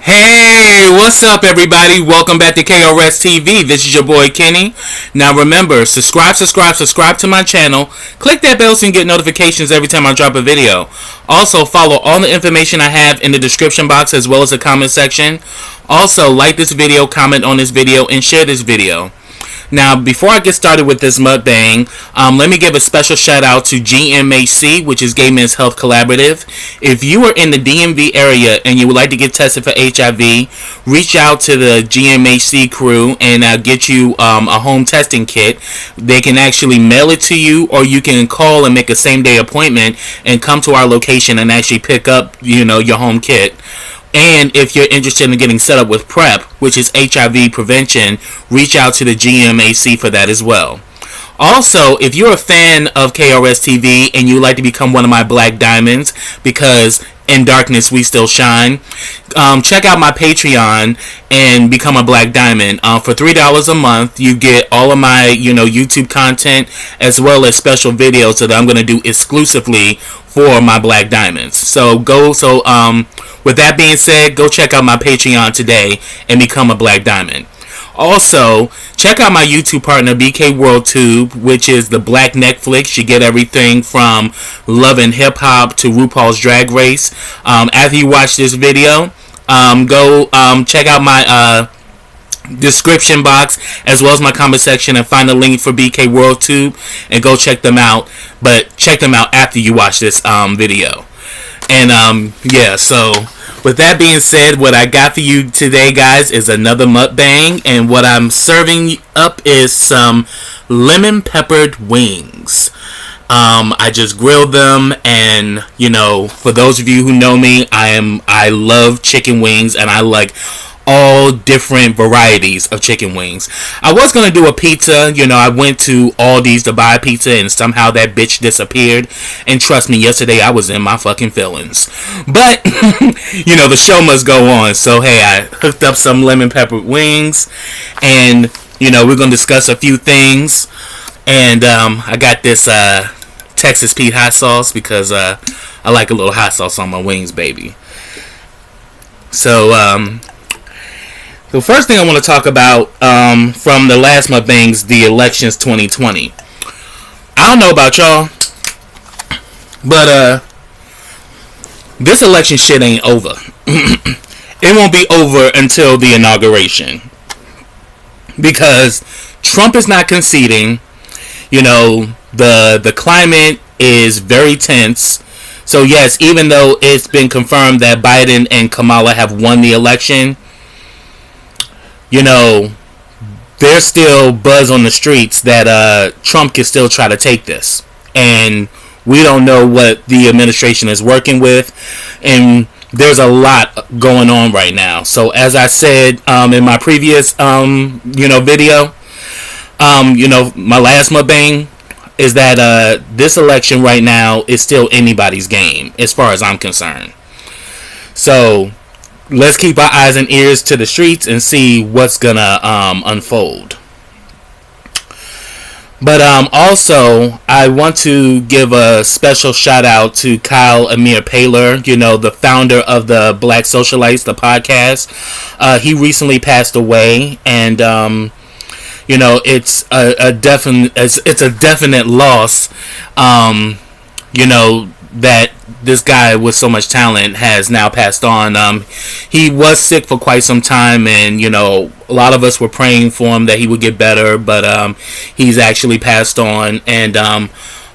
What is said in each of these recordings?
Hey, what's up everybody? Welcome back to KRSTV. This is your boy Kenny. Now remember, subscribe to my channel. Click that bell so you can get notifications every time I drop a video. Also, follow all the information I have in the description box as well as the comment section. Also, like this video, comment on this video, and share this video. Now, before I get started with this mukbang, let me give a special shout out to GMHC, which is Gay Men's Health Collaborative. If you are in the DMV area and you would like to get tested for HIV, reach out to the GMHC crew and get you a home testing kit. They can actually mail it to you, or you can call and make a same-day appointment and come to our location and actually pick up, your home kit. And if you're interested in getting set up with PrEP, which is HIV prevention, reach out to the GMAC for that as well. Also, if you're a fan of KRSTV and you'd like to become one of my black diamonds, because in darkness we still shine, check out my Patreon and become a black diamond. For $3 a month, you get all of my YouTube content as well as special videos that I'm going to do exclusively for my black diamonds. With that being said, go check out my Patreon today and become a black diamond. Also, check out my YouTube partner BK WorldTube, which is the black Netflix. You get everything from Love and Hip Hop to RuPaul's Drag Race. After you watch this video, go check out my description box as well as my comment section and find a link for BK WorldTube and go check them out. But check them out after you watch this video. And yeah, so with that being said, what I got for you today, guys, is another mukbang, and what I'm serving up is some lemon peppered wings. I just grilled them, and for those of you who know me, I love chicken wings, and I like all different varieties of chicken wings. I was gonna do a pizza. I went to Aldi's to buy a pizza and somehow that bitch disappeared, and trust me, yesterday I was in my fucking feelings, but the show must go on. So hey, I hooked up some lemon peppered wings, and we're gonna discuss a few things. And I got this Texas Pete hot sauce because I like a little hot sauce on my wings, baby. So the first thing I want to talk about from the last mukbangs, the elections 2020. I don't know about y'all, but this election shit ain't over. It won't be over until the inauguration, because Trump is not conceding. The climate is very tense. So yes, even though it's been confirmed that Biden and Kamala have won the election, there's still buzz on the streets that Trump can still try to take this. And we don't know what the administration is working with. And there's a lot going on right now. So as I said in my previous video, my last mukbang, is that this election right now is still anybody's game as far as I'm concerned. So let's keep our eyes and ears to the streets and see what's gonna unfold. But also, I want to give a special shout out to Khyle Amir Paylor, the founder of the Black Socialites, the podcast. He recently passed away, and it's a definite loss. That this guy with so much talent has now passed on. He was sick for quite some time, and a lot of us were praying for him that he would get better, but he's actually passed on. And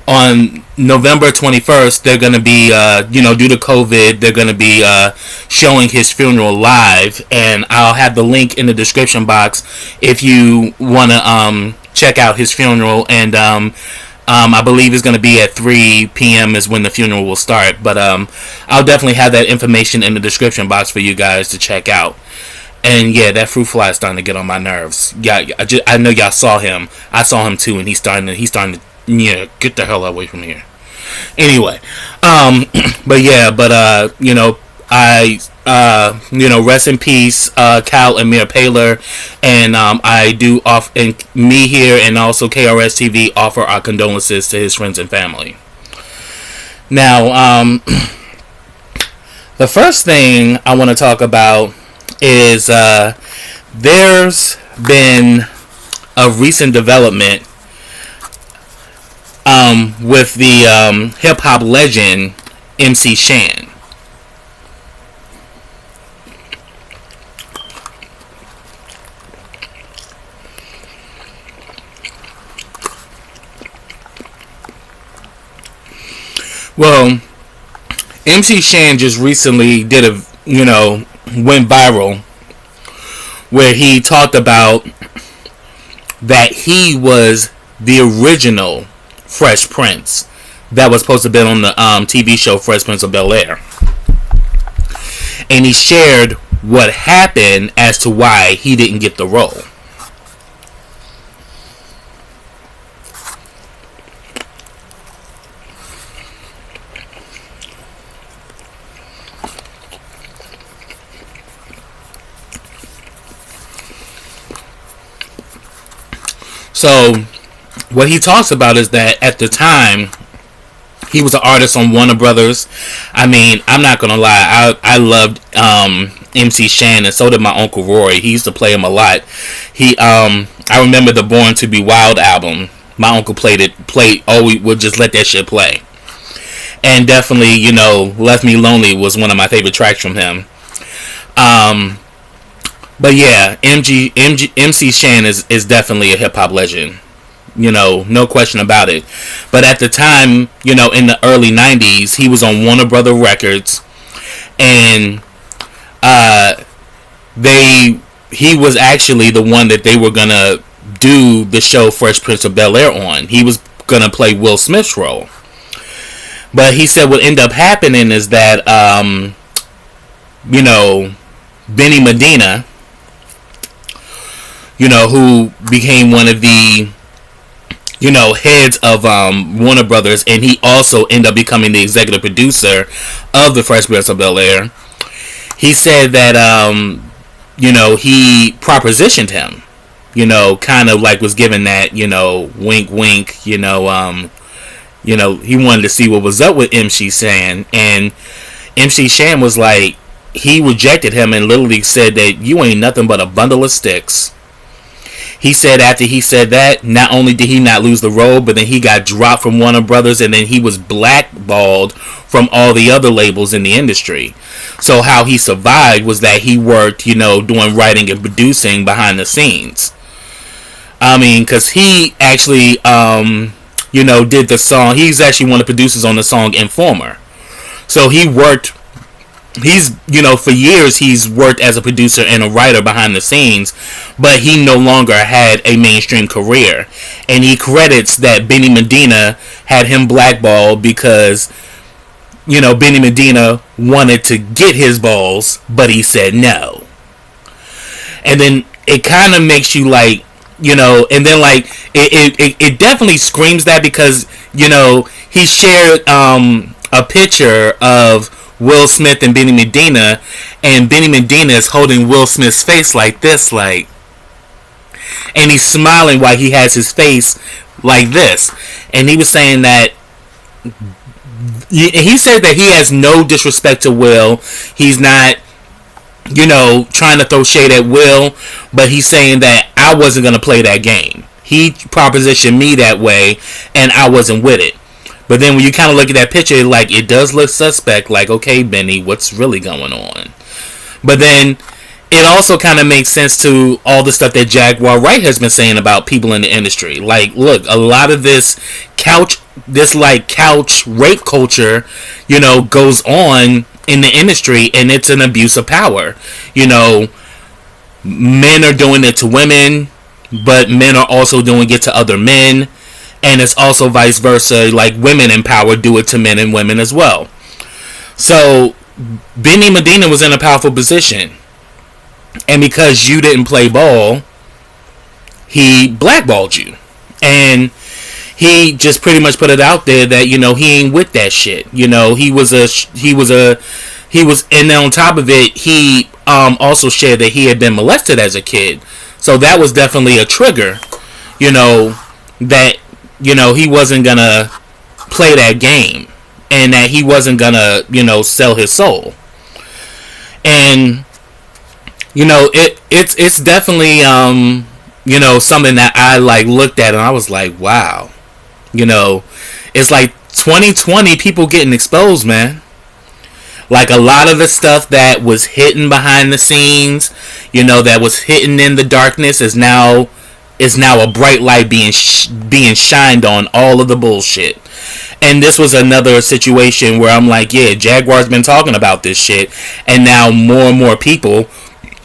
on November 21st, they're going to be, due to COVID, they're going to be showing his funeral live. And I'll have the link in the description box if you want to check out his funeral. And I believe it's going to be at 3 p.m. is when the funeral will start. But I'll definitely have that information in the description box for you guys to check out. And yeah, that fruit fly is starting to get on my nerves. Yeah, I know y'all saw him. I saw him too, and he's starting to get the hell away from here. Anyway, rest in peace, Khyle Amir Paylor, and I do and me here and also KRSTV offer our condolences to his friends and family. Now, the first thing I want to talk about is there's been a recent development with the hip hop legend MC Shan. Well, MC Shan just recently went viral, where he talked about that he was the original Fresh Prince that was supposed to be on the TV show Fresh Prince of Bel-Air. And he shared what happened as to why he didn't get the role. So, what he talks about is that at the time, he was an artist on Warner Brothers. I mean, I'm not gonna lie, I loved MC Shan, and so did my Uncle Roy. He used to play him a lot. I remember the Born to Be Wild album. My uncle would just let that shit play. And definitely, Left Me Lonely was one of my favorite tracks from him. But yeah, MC Shan is definitely a hip hop legend. No question about it. But at the time, in the early 90s, he was on Warner Brother Records, and he was actually the one that they were gonna do the show Fresh Prince of Bel-Air on. He was gonna play Will Smith's role. But he said what ended up happening is that Benny Medina, who became one of the, heads of Warner Brothers, and he also ended up becoming the executive producer of the Fresh Prince of Bel-Air. He said that, he propositioned him, kind of like was given that, wink, wink, he wanted to see what was up with MC Shan, and MC Shan was like, he rejected him and literally said that you ain't nothing but a bundle of sticks. He said after he said that, not only did he not lose the role, but then he got dropped from Warner Brothers, and then he was blackballed from all the other labels in the industry. So how he survived was that he worked, doing writing and producing behind the scenes. I mean, because he actually, did the song. He's actually one of the producers on the song Informer. So he worked. For years he's worked as a producer and a writer behind the scenes, but he no longer had a mainstream career. And he credits that Benny Medina had him blackballed because, Benny Medina wanted to get his balls, but he said no. And then it kind of makes you like, and then like, it definitely screams that because, he shared a picture of Will Smith and Benny Medina, and Benny Medina is holding Will Smith's face like this, like, and he's smiling while he has his face like this. And he was saying that he said that he has no disrespect to Will. He's not, trying to throw shade at Will, but he's saying that I wasn't going to play that game. He propositioned me that way, and I wasn't with it. But then when you kind of look at that picture, like, it does look suspect. Like, okay, Benny, what's really going on? But then it also kind of makes sense to all the stuff that Jaguar Wright has been saying about people in the industry. Like, look, a lot of this couch rape culture, goes on in the industry, and it's an abuse of power. Men are doing it to women, but men are also doing it to other men, and it's also vice versa. Like, women in power do it to men and women as well. So Benny Medina was in a powerful position, and because you didn't play ball, he blackballed you, and he just pretty much put it out there that he ain't with that shit. He was and on top of it, he also shared that he had been molested as a kid, so that was definitely a trigger. That he wasn't gonna play that game, and that he wasn't gonna sell his soul. And it's definitely something that I looked at and I was like, wow. It's like 2020 people getting exposed, man. Like, a lot of the stuff that was hidden behind the scenes, that was hidden in the darkness is now a bright light being shined on all of the bullshit. And this was another situation where I'm like, yeah, Jaguar's been talking about this shit, and now more and more people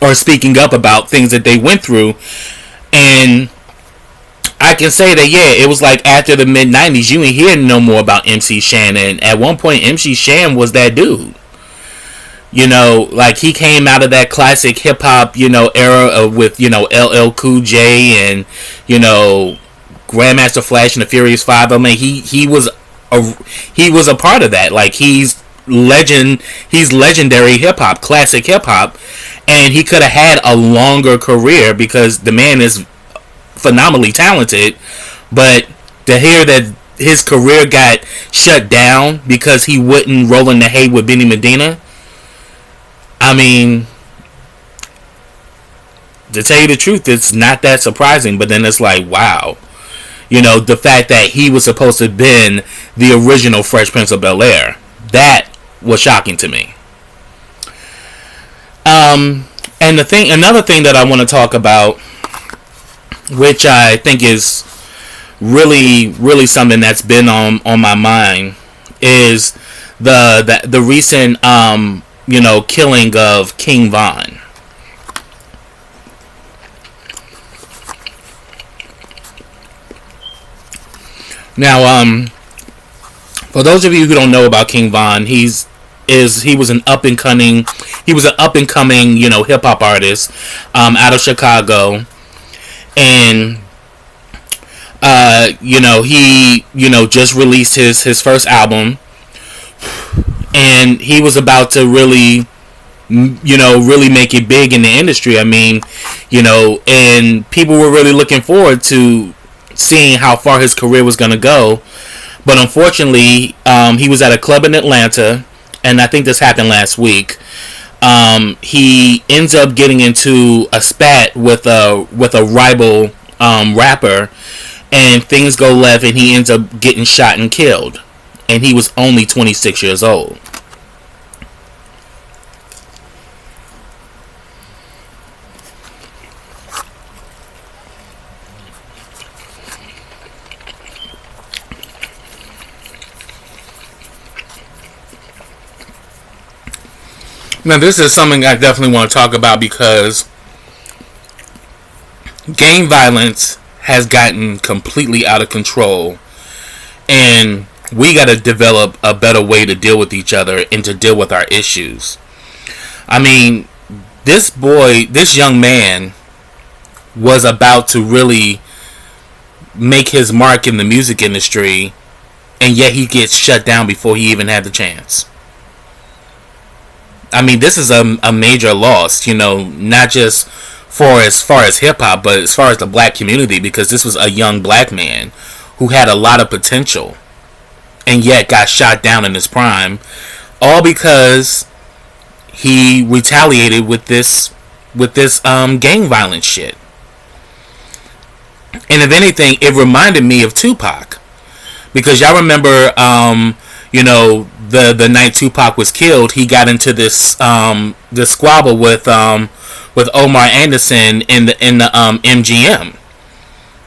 are speaking up about things that they went through. And I can say that, yeah, it was like after the mid-90s, you ain't hearing no more about MC Shan. And at one point, MC Shan was that dude. Like, he came out of that classic hip-hop, era with, LL Cool J and, Grandmaster Flash and the Furious Five. I mean, he was a part of that. Like, he's legendary hip-hop, classic hip-hop. And he could have had a longer career because the man is phenomenally talented. But to hear that his career got shut down because he wouldn't roll in the hay with Benny Medina, I mean, to tell you the truth, it's not that surprising. But then it's like, wow. The fact that he was supposed to have been the original Fresh Prince of Bel-Air, that was shocking to me. And another thing that I want to talk about, which I think is really, really something that's been on my mind, is the recent killing of King Von. Now, for those of you who don't know about King Von, he was an up and coming hip hop artist out of Chicago, and he just released his first album, and he was about to really make it big in the industry. I mean, and people were really looking forward to seeing how far his career was going to go. But unfortunately, he was at a club in Atlanta, and I think this happened last week. He ends up getting into a spat with a rival rapper, and things go left, and he ends up getting shot and killed. And he was only 26 years old. Now, this is something I definitely want to talk about because gang violence has gotten completely out of control, and we got to develop a better way to deal with each other and to deal with our issues. I mean, this young man was about to really make his mark in the music industry, and yet he gets shut down before he even had the chance. I mean, this is a major loss, not just as far as hip-hop, but as far as the black community, because this was a young black man who had a lot of potential and yet got shot down in his prime, all because he retaliated with this gang violence shit. And if anything, it reminded me of Tupac, because y'all remember the night Tupac was killed, he got into this squabble with Omar Anderson in the MGM.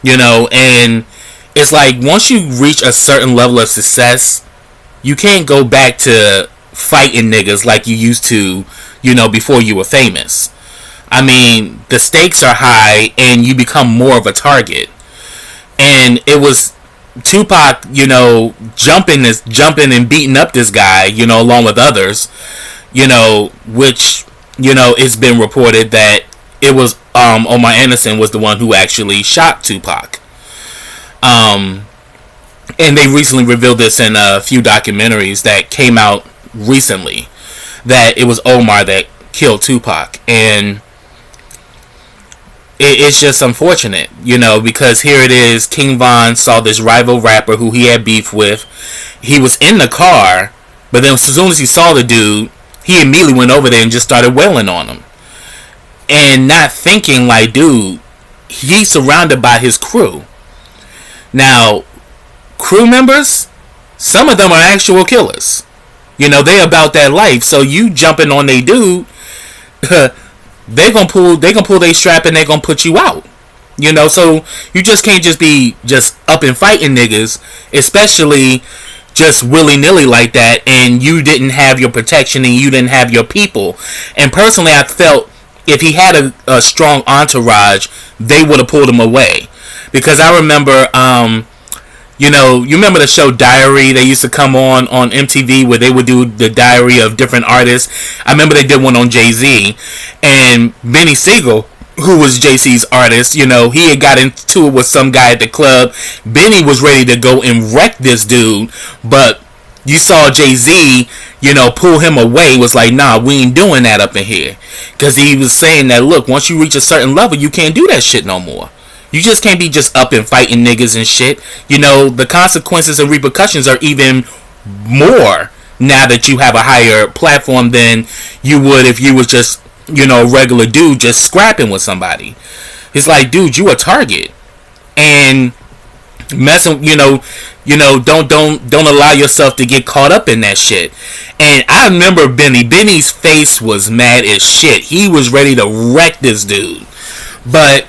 You know, and it's like once you reach a certain level of success, you can't go back to fighting niggas like you used to, you know, before you were famous. I mean, the stakes are high and you become more of a target. And it was Tupac, you know, jumping and beating up this guy, you know, along with others, you know, which, you know, it's been reported that it was Omar Anderson was the one who actually shot Tupac. And they recently revealed this in a few documentaries that came out recently, that it was Omar that killed Tupac. And it's just unfortunate, you know, because here it is, King Von saw this rival rapper who he had beef with. He was in the car, but then as soon as he saw the dude, he immediately went over there and just started wailing on him. And not thinking like, dude, he's surrounded by his crew. Now, crew members, some of them are actual killers. You know, they about that life. So you jumping on they dude, they gonna pull their strap and they gonna put you out. You know, so you just can't just be just up and fighting niggas, especially just willy-nilly like that, and you didn't have your protection and you didn't have your people. And personally, I felt if he had a strong entourage, they would have pulled him away. Because I remember, you know, you remember the show Diary? They used to come on MTV where they would do the diary of different artists. I remember they did one on Jay-Z. And Benny Siegel, who was Jay-Z's artist, you know, he had got into it with some guy at the club. Benny was ready to go and wreck this dude, but you saw Jay-Z, you know, pull him away. Was like, nah, we ain't doing that up in here. Because he was saying that, look, once you reach a certain level, you can't do that shit no more. You just can't be just up and fighting niggas and shit. You know, the consequences and repercussions are even more now that you have a higher platform than you would if you was just, you know, a regular dude just scrapping with somebody. It's like, dude, you a target. And messing, you know, don't allow yourself to get caught up in that shit. And I remember Benny's face was mad as shit. He was ready to wreck this dude. But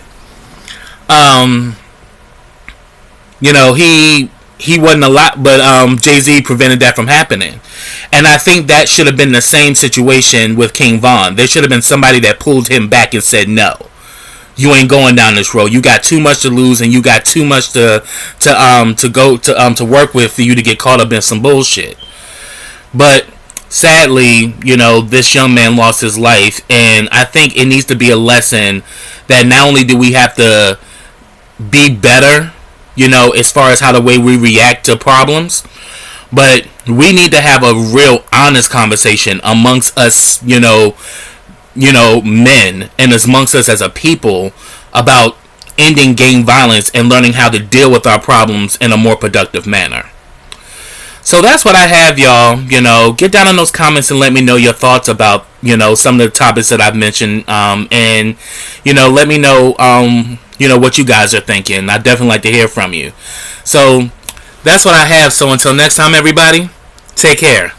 you know, he wasn't a lot, but Jay-Z prevented that from happening. And I think that should have been the same situation with King Von. There should have been somebody that pulled him back and said, no, you ain't going down this road. You got too much to lose and you got too much to work with for you to get caught up in some bullshit. But sadly, you know, this young man lost his life, and I think it needs to be a lesson that not only do we have to be better, you know, as far as how the way we react to problems, but we need to have a real honest conversation amongst us, you know, men, and amongst us as a people about ending gang violence and learning how to deal with our problems in a more productive manner. So that's what I have, y'all. You know, get down in those comments and let me know your thoughts about, you know, some of the topics that I've mentioned. And, you know, let me know, you know, what you guys are thinking. I'd definitely like to hear from you. So that's what I have. So until next time, everybody, take care.